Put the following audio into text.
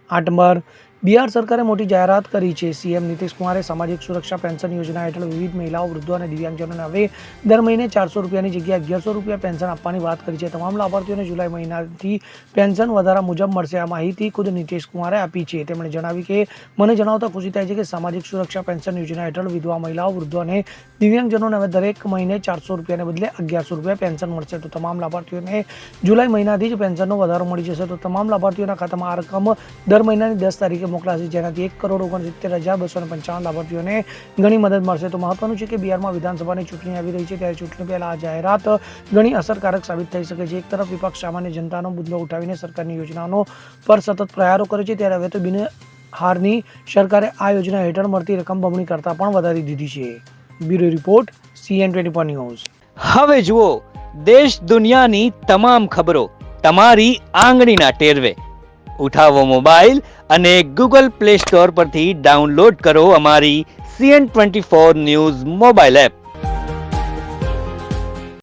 8 number, Bihar સરકારે મોટી જાહેરાત કરી છે. સીએમ નીતિશ કુમારે સામાજિક સુરક્ષા પેન્શન યોજના હેઠળ વિવિધ મહિલાઓ, વૃદ્ધો અને દિવ્યાંગજનોને હવે દર મહિને 400 રૂપિયાની જગ્યાએ 1100 રૂપિયા પેન્શન આપવાની વાત કરી છે. તમામ લાભાર્થીઓને જુલાઈ મહિનાથી પેન્શન વધારા મુજબ મળશે. આ માહિતી ખુદ નીતિશ કુમારે આપી છે. તેમણે જણાવ્યું કે મને જણાવતા ખુશી થાય છે કે સામાજિક સુરક્ષા પેન્શન યોજના હેઠળ વિધવા મહિલાઓ, વૃદ્ધો અને દિવ્યાંગજનોને હવે દરેક મહિને 400 રૂપિયાને બદલે 1100 રૂપિયા પેન્શન મળશે. તો તમામ લાભાર્થીઓને જુલાઈ મહિનાથી જ પેન્શનનો વધારો મળી જશે. તો તમામ લાભાર્થીઓના ખાતામાં આ રકમ દર મહિનાની 10 તારીખે મોકલાશે, જેનાથી 1,69,255 લાભાર્થીઓને ઘણી મદદ મળશે. તો મહત્વનું છે કે બિહારમાં વિધાનસભાની ચૂંટણી આવી રહી છે, ત્યારે ચૂંટણી પહેલા આ જાહેરાત ઘણી અસરકારક સાબિત થઈ શકે છે. એક તરફ વિપક્ષ સામાન્ય જનતાનો મુદ્દો ઉઠાવીને સરકારની યોજનાઓ પર સતત પ્રહારો કરે છે, ત્યારે હવે તો બિહારની સરકારે આ યોજના હેઠળ મળતી રકમ બમણી કરતાં પણ વધારી દીધી છે. Bureau report, CN24 news. હવે જુઓ દેશ દુનિયાની તમામ ખબરો તમારી આંગળીના ટેરવે. ઉઠાવો મોબાઈલ અને ગૂગલ પ્લે સ્ટોર પરથી ડાઉનલોડ કરો અમારી CN24 ન્યૂઝ મોબાઈલ એપ.